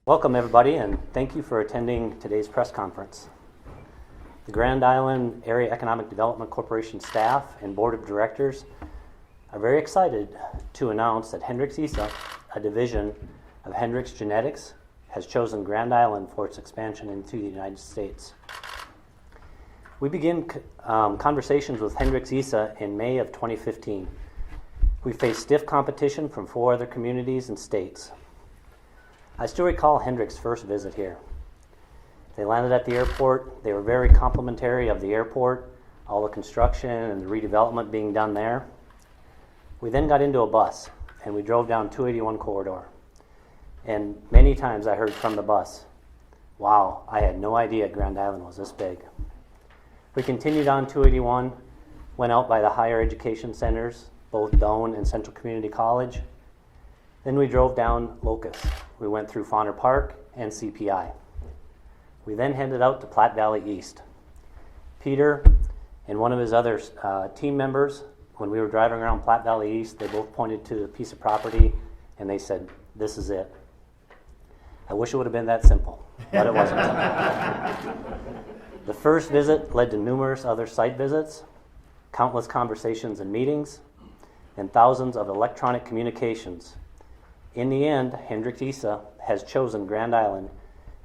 Welcome everybody, and thank you for attending today's press conference. The Grand Island Area Economic Development Corporation staff and board of directors are very excited to announce that Hendrix-ISA, a division of Hendrix Genetics, has chosen Grand Island for its expansion into the United States. We began conversations with Hendrix-ISA in May of 2015. We faced stiff competition from 4 other communities and states. I still recall Hendrix's first visit here. They landed at the airport. They were very complimentary of the airport, all the construction and the redevelopment being done there. We then got into a bus and we drove down 281 corridor. And many times I heard from the bus, wow, I had no idea Grand Island was this big. We continued on 281, went out by the higher education centers, both Doane and Central Community College. Then we drove down Locust. We went through Fauner Park and CPI. We then headed out to Platte Valley East. Peter and one of his other team members, when we were driving around Platte Valley East, they both pointed to a piece of property and they said, this is it. I wish it would have been that simple, but it wasn't. The first visit led to numerous other site visits, countless conversations and meetings, and thousands of electronic communications. In the end, Hendrix-ISA has chosen Grand Island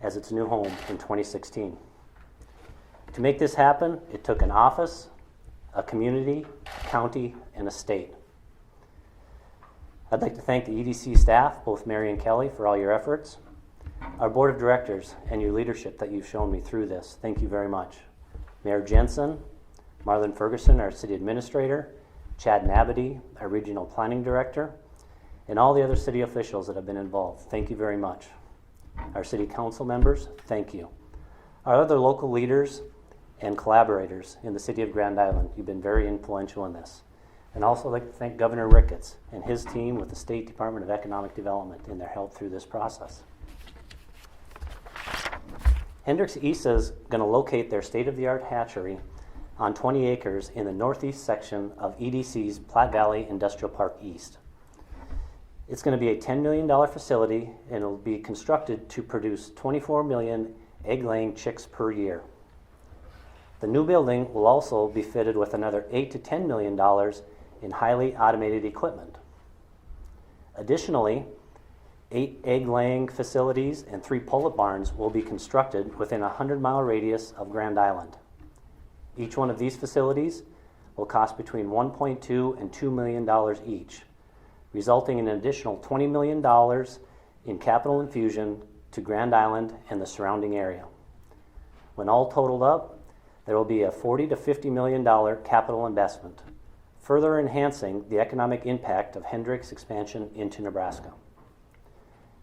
as its new home in 2016. To make this happen, it took an office, a community, a county, and a state. I'd like to thank the EDC staff, both Mary and Kelly, for all your efforts, our board of directors, and your leadership that you've shown me through this. Thank you very much. Mayor Jensen, Marlon Ferguson, our city administrator, Chad Nabedy, our regional planning director, and all the other city officials that have been involved. Thank you very much. Our city council members, thank you. Our other local leaders and collaborators in the city of Grand Island, you've been very influential in this. And also I'd like to thank Governor Ricketts and his team with the State Department of Economic Development in their help through this process. Hendrix-ISA is going to locate their state-of-the-art hatchery on 20 acres in the northeast section of EDC's Platte Valley Industrial Park East. It's going to be a $10 million facility, and it will be constructed to produce 24 million egg-laying chicks per year. The new building will also be fitted with another $8 to $10 million in highly automated equipment. Additionally, 8 egg-laying facilities and 3 pullet barns will be constructed within a 100-mile radius of Grand Island. Each one of these facilities will cost between $1.2 and $2 million each, resulting in an additional $20 million in capital infusion to Grand Island and the surrounding area. When all totaled up, there will be a $40 to $50 million capital investment, further enhancing the economic impact of Hendrix expansion into Nebraska.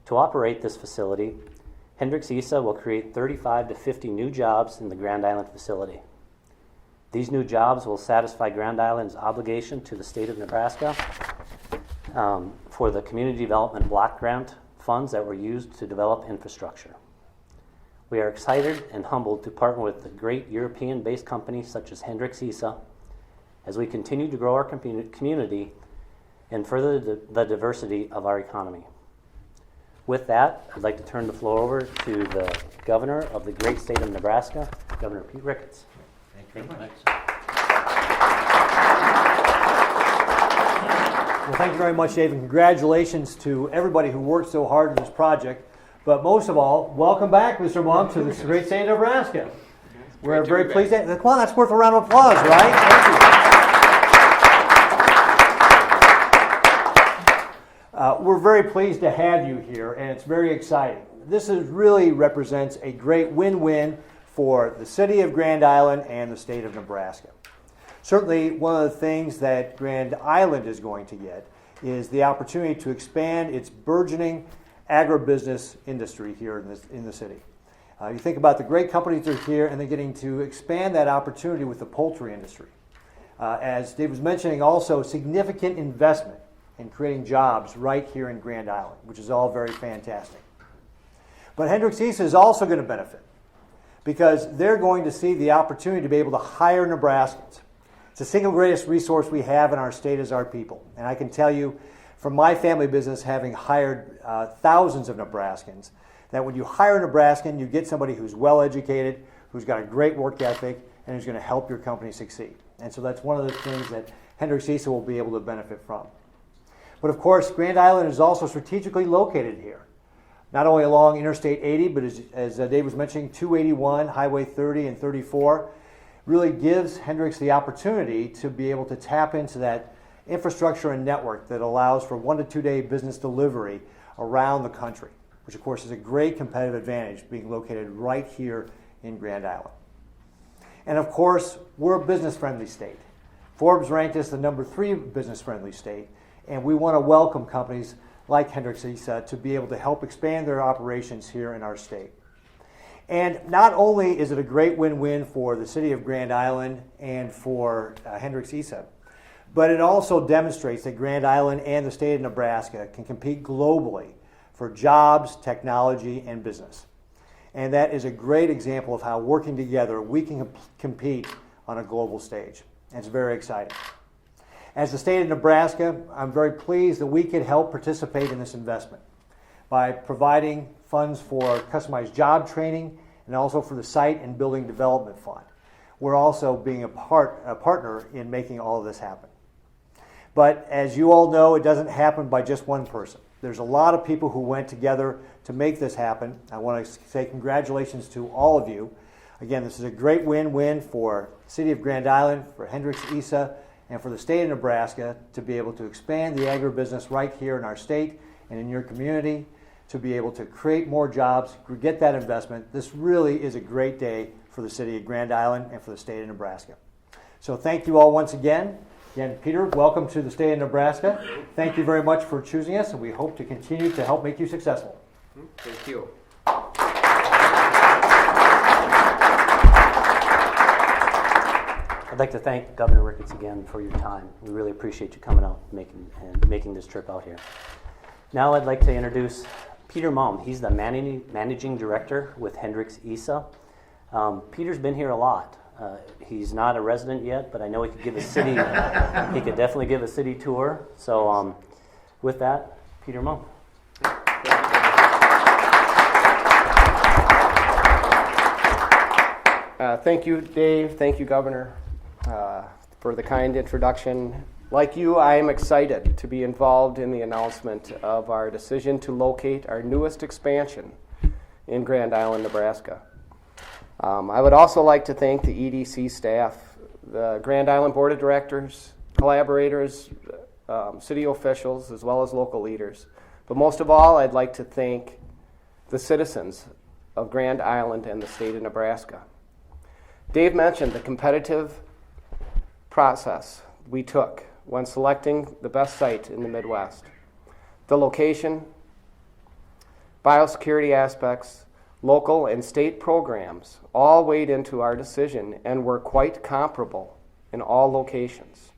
To operate this facility, Hendrix-ISA will create 35 to 50 new jobs in the Grand Island facility. These new jobs will satisfy Grand Island's obligation to the state of Nebraska for the community development block grant funds that were used to develop infrastructure. We are excited and humbled to partner with a great European-based company such as Hendrix-ISA as we continue to grow our community and further the diversity of our economy. With that, I'd like to turn the floor over to the governor of the great state of Nebraska, Governor Pete Ricketts. Thank you very much. Well, thank you very much, Dave, and congratulations to everybody who worked so hard on this project. But most of all, welcome back, Mr. Monk, to this great state of Nebraska. We're very pleased. Come on, that's worth a round of applause, right? Thank you. We're very pleased to have you here, and it's very exciting. This really represents a great win-win for the city of Grand Island and the state of Nebraska. Certainly, one of the things that Grand Island is going to get is the opportunity to expand its burgeoning agribusiness industry here in the city. You think about the great companies that are here, and they're getting to expand that opportunity with the poultry industry. As Dave was mentioning, also significant investment in creating jobs right here in Grand Island, which is all very fantastic. But Hendrix-ISA is also going to benefit because they're going to see the opportunity to be able to hire Nebraskans. It's the single greatest resource we have in our state is our people. And I can tell you from my family business, having hired thousands of Nebraskans, that when you hire a Nebraskan, you get somebody who's well educated, who's got a great work ethic, and who's going to help your company succeed. And so that's one of the things that Hendrix-ISA will be able to benefit from. But of course, Grand Island is also strategically located here, not only along Interstate 80, but as Dave was mentioning, 281, Highway 30, and 34 really gives Hendrix the opportunity to be able to tap into that infrastructure and network that allows for 1 to 2 day business delivery around the country, which of course is a great competitive advantage being located right here in Grand Island. And of course, we're a business-friendly state. Forbes ranked us the #3 business-friendly state, and we want to welcome companies like Hendrix-ISA to be able to help expand their operations here in our state. And not only is it a great win-win for the city of Grand Island and for Hendrix-ISA, but it also demonstrates that Grand Island and the state of Nebraska can compete globally for jobs, technology, and business. And that is a great example of how working together we can compete on a global stage. And it's very exciting. As the state of Nebraska, I'm very pleased that we could help participate in this investment by providing funds for customized job training and also for the Site and Building Development Fund. We're also being a partner in making all of this happen. But as you all know, it doesn't happen by just one person. There's a lot of people who went together to make this happen. I want to say congratulations to all of you. Again, this is a great win-win for the city of Grand Island, for Hendrix-ISA, and for the state of Nebraska to be able to expand the agribusiness right here in our state and in your community, to be able to create more jobs, get that investment. This really is a great day for the city of Grand Island and for the state of Nebraska. So thank you all once again. Again, Peter, welcome to the state of Nebraska. Thank you very much for choosing us, and we hope to continue to help make you successful. Thank you. I'd like to thank Governor Ricketts again for your time. We really appreciate you coming out and making this trip out here. Now I'd like to introduce Peter Mumm. He's the managing director with Hendrix-ISA. Peter's been here a lot. He's not a resident yet, but I know he could give a city. He could definitely give a city tour. So, with that, Peter Mumm. Thank you, Dave. Thank you, Governor, for the kind introduction. Like you, I am excited to be involved in the announcement of our decision to locate our newest expansion in Grand Island, Nebraska. I would also like to thank the EDC staff, the Grand Island Board of Directors, collaborators, city officials, as well as local leaders. But most of all, I'd like to thank the citizens of Grand Island and the state of Nebraska. Dave mentioned the competitive process we took when selecting the best site in the Midwest. The location, biosecurity aspects, local and state programs all weighed into our decision and were quite comparable in all locations.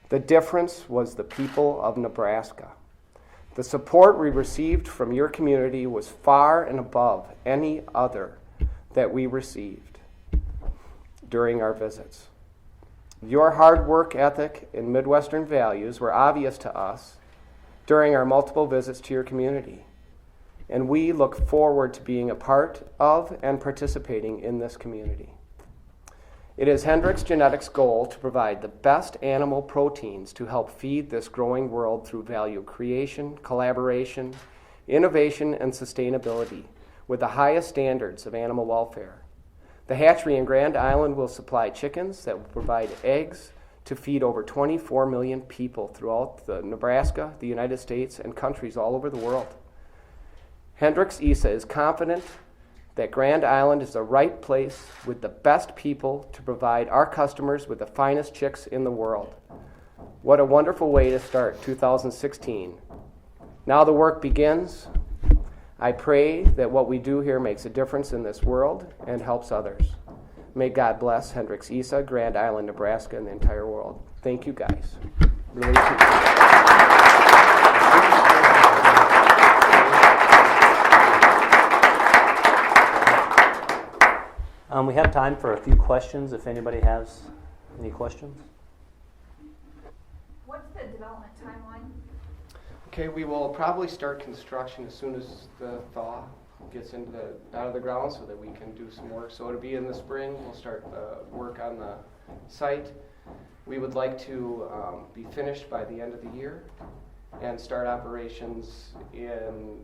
The difference was the people of Nebraska. The support we received from your community was far and above any other that we received during our visits. Your hard work ethic and Midwestern values were obvious to us during our multiple visits to your community, and we look forward to being a part of and participating in this community. It is Hendrix Genetics' goal to provide the best animal proteins to help feed this growing world through value creation, collaboration, innovation, and sustainability with the highest standards of animal welfare. The hatchery in Grand Island will supply chickens that will provide eggs to feed over 24 million people throughout Nebraska, the United States, and countries all over the world. Hendrix-ISA is confident that Grand Island is the right place with the best people to provide our customers with the finest chicks in the world. What a wonderful way to start 2016. Now the work begins. I pray that what we do here makes a difference in this world and helps others. May God bless Hendrix-ISA, Grand Island, Nebraska, and the entire world. Thank you, guys. Really appreciate it. We have time for a few questions if anybody has any questions. What's the development timeline? Okay, we will probably start construction as soon as the thaw gets out of the ground so that we can do some work. So it'll be in the spring. We'll start work on the site. We would like to be finished by the end of the year and start operations in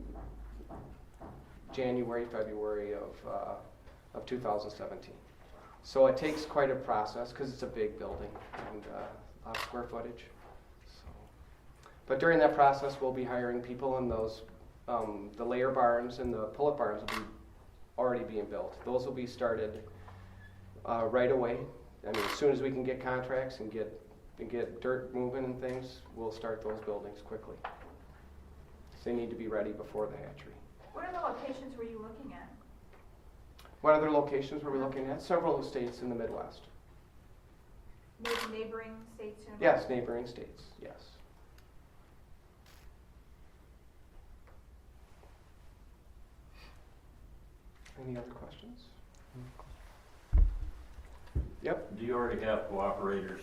January, February of 2017. So it takes quite a process because it's a big building and a lot of square footage. But during that process, we'll be hiring people, and those, the layer barns and the pullet barns will be already being built. Those will be started right away. I mean, as soon as we can get contracts and get dirt moving and things, we'll start those buildings quickly. So they need to be ready before the hatchery. What other locations were you looking at? What other locations were we looking at? Several states in the Midwest. Maybe neighboring states? Yes, neighboring states, yes. Any other questions? Yep. Do you already have cooperators?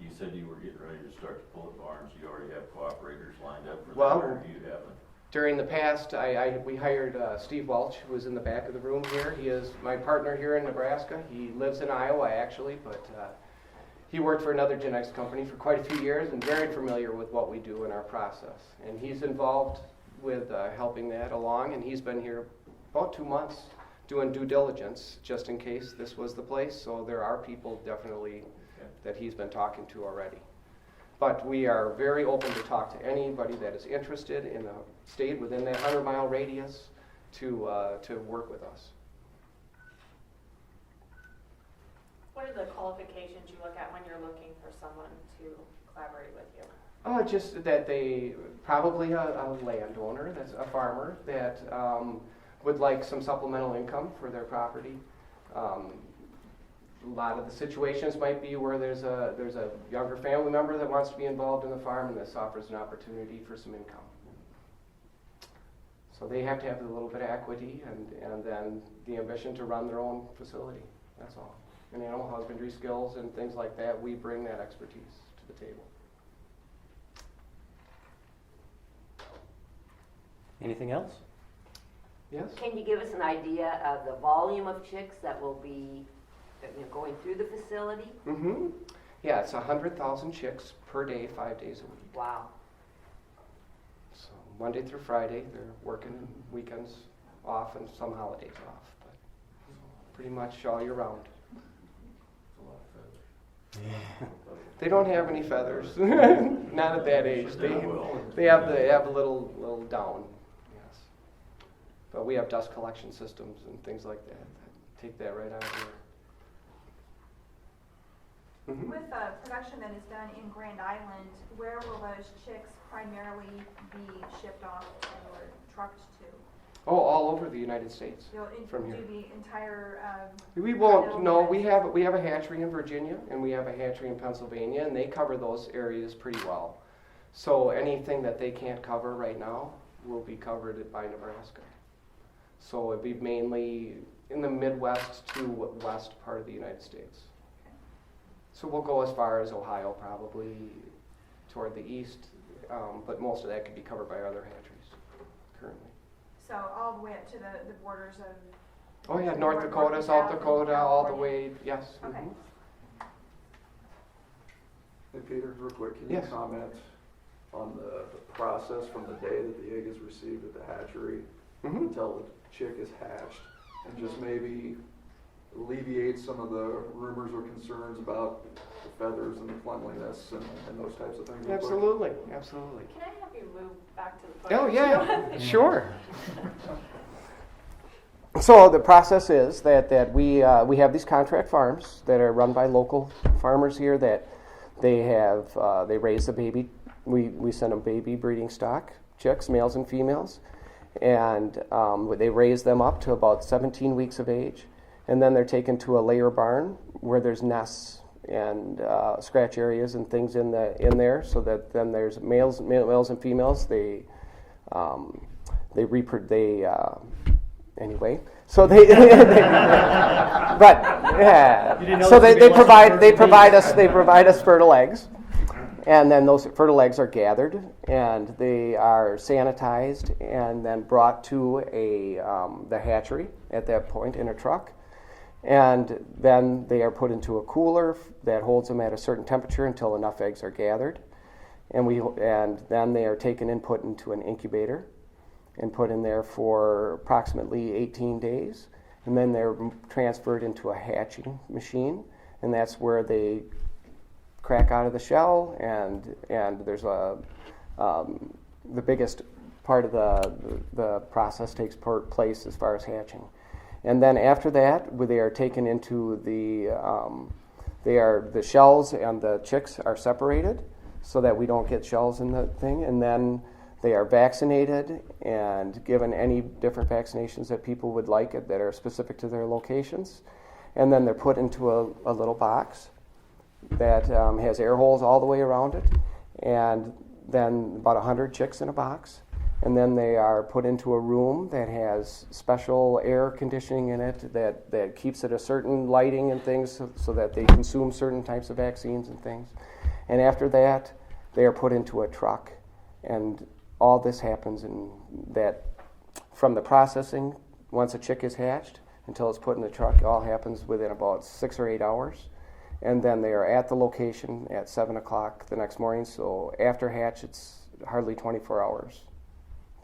You said you were getting ready to start the pullet barns. Do you already have cooperators lined up for that, or do you haven't? During the past, we hired Steve Welch, who is in the back of the room here. He is my partner here in Nebraska. He lives in Iowa, actually, but he worked for another genetics company for quite a few years and very familiar with what we do in our process. And he's involved with helping that along, and he's been here about 2 months doing due diligence just in case this was the place. So there are people definitely that he's been talking to already. But we are very open to talk to anybody that is interested in a state within that 100-mile radius to work with us. What are the qualifications you look at when you're looking for someone to collaborate with you? Just that they probably a landowner, that's a farmer that would like some supplemental income for their property. A lot of the situations might be where there's a younger family member that wants to be involved in the farm, and this offers an opportunity for some income. So they have to have a little bit of equity and then the ambition to run their own facility. That's all. And animal husbandry skills and things like that, we bring that expertise to the table. Anything else? Yes? Can you give us an idea of the volume of chicks that will be going through the facility? Mm-hmm. Yeah, it's 100,000 chicks per day, 5 days a week. Wow. So Monday through Friday, they're working weekends off and some holidays off, but pretty much all year round. They don't have any feathers. Not at that age. They have a little down. Yes. But we have dust collection systems and things like that take that right out of here. Mm-hmm. With production that is done in Grand Island, where will those chicks primarily be shipped off or trucked to? Oh, all over the United States. From here. Do the entire? We won't. No, we have a hatchery in Virginia and we have a hatchery in Pennsylvania, and they cover those areas pretty well. So anything that they can't cover right now will be covered by Nebraska. So it'd be mainly in the Midwest to west part of the United States. So we'll go as far as Ohio, probably toward the east, but most of that could be covered by other hatcheries currently. So all the way up to the borders of. Oh yeah, North Dakota, South Dakota, all the way. Yes. Okay. Mm-hmm. Hey Peter, real quick, can Yes. you comment on the process from the day that the egg is received at the hatchery Mm-hmm. until the chick is hatched, and just maybe alleviate some of the rumors or concerns about the feathers and the cleanliness and those types of things? real quick? Absolutely, absolutely. Can I have you move back to the photo? Oh yeah, sure. So the process is that we have these contract farms that are run by local farmers here that they raise the baby. We send them baby breeding stock chicks, males and females, and they raise them up to about 17 weeks of age, and then they're taken to a layer barn where there's nests and scratch areas and things in there, so that then there's males and females. Anyway, so they but yeah, so they provide us fertile eggs, And then those fertile eggs are gathered, and they are sanitized, and then brought to the hatchery at that point in a truck. And then they are put into a cooler that holds them at a certain temperature until enough eggs are gathered. And then they are taken and put into an incubator and put in there for approximately 18 days. And then they're transferred into a hatching machine, and that's where they crack out of the shell, and there's the biggest part of the process takes place as far as hatching. And then after that, they are taken into the shells and the chicks are separated so that we don't get shells in the thing, and then they are vaccinated and given any different vaccinations that people would like that are specific to their locations. And then they're put into a little box that has air holes all the way around it, and then about 100 chicks in a box. And then they are put into a room that has special air conditioning in it that keeps it a certain lighting and things so that they consume certain types of vaccines and things. And after that, they are put into a truck. And all this happens from the processing, once a chick is hatched, until it's put in the truck, it all happens within about 6 or 8 hours. And then they are at the location at 7 o'clock the next morning. So after hatch, it's hardly 24 hours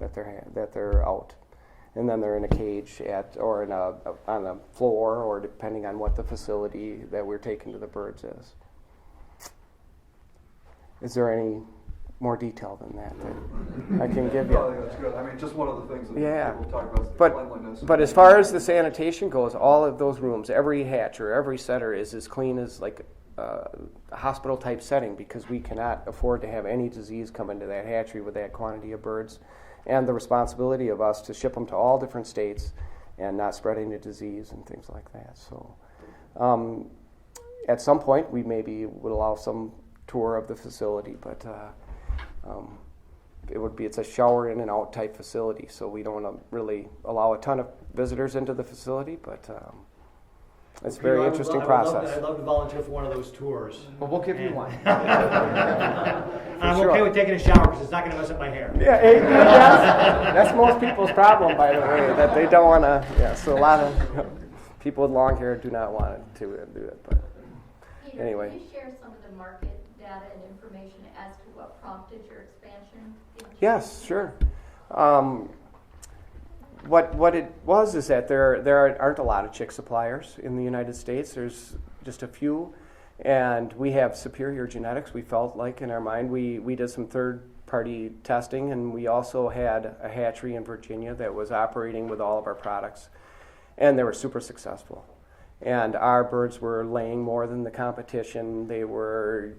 that they're out. And then they're in a cage or on a floor, or depending on what the facility that we're taking to the birds is. Is there any more detail than that I can give you? I think that's good. I mean, just one of the things that people talk about is the cleanliness. But as far as the sanitation goes, all of those rooms, every hatcher, every setter is as clean as like a hospital-type setting, because we cannot afford to have any disease come into that hatchery with that quantity of birds, and the responsibility of us to ship them to all different states and not spread any disease and things like that. So at some point, we maybe would allow some tour of the facility, but it's a shower in and out type facility, so we don't really allow a ton of visitors into the facility, but it's a very interesting process. I'd love to volunteer for one of those tours. Well, we'll give you one. I'm okay with taking a shower because it's not going to mess up my hair. Yeah, that's most people's problem, by the way, that they don't want to. Yeah, so a lot of people with long hair do not want to do it. But Peter, anyway. Can you share some of the market data and information as to what prompted your expansion? Yes, sure. What it was is that there aren't a lot of chick suppliers in the United States. There's just a few, and we have superior genetics. We felt like in our mind we did some third-party testing, and we also had a hatchery in Virginia that was operating with all of our products, and they were super successful. And our birds were laying more than the competition. They were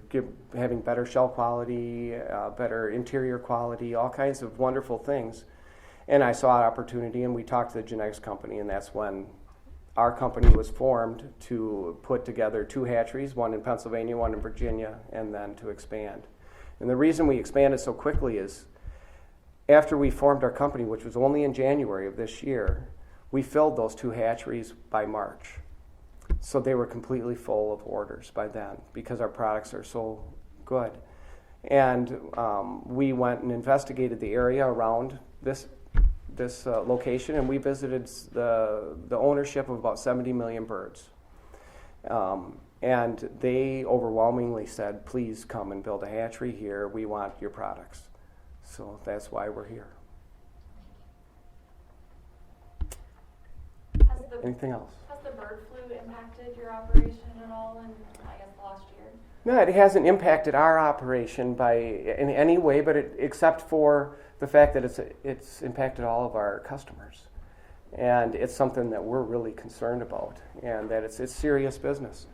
having better shell quality, better interior quality, all kinds of wonderful things. And I saw an opportunity, and we talked to the genetics company, and that's when our company was formed to put together 2 hatcheries, one in Pennsylvania, one in Virginia, and then to expand. And the reason we expanded so quickly is after we formed our company, which was only in January of this year, we filled those 2 hatcheries by March. So they were completely full of orders by then because our products are so good. And we went and investigated the area around this location, and we visited the ownership of about 70 million birds. And they overwhelmingly said, please come and build a hatchery here. We want your products. So that's why we're here. Anything else? Has the bird flu impacted your operation at all in, I guess, the last year? No, it hasn't impacted our operation in any way, but except for the fact that it's impacted all of our customers. And it's something that we're really concerned about, and that it's serious business,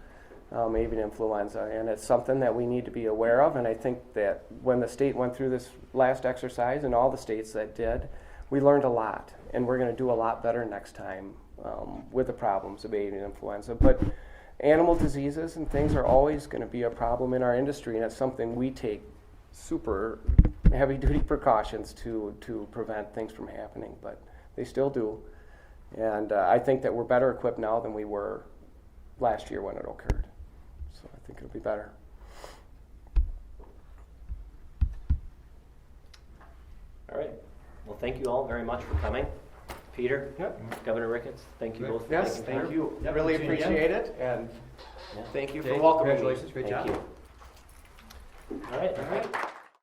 avian influenza, and it's something that we need to be aware of. And I think that when the state went through this last exercise, and all the states that did, we learned a lot, and we're going to do a lot better next time with the problems of avian influenza. But animal diseases and things are always going to be a problem in our industry, and it's something we take super heavy-duty precautions to prevent things from happening, but they still do. And I think that we're better equipped now than we were last year when it occurred. So I think it'll be better. Well, thank you all very much for coming. Peter, Yep. Governor Ricketts, thank you both for Yes, taking time. thank you. Yep, Really see you again. appreciate it, and Yeah. thank you for Jay, welcoming me. congratulations, great Thank job. you. All right. All right.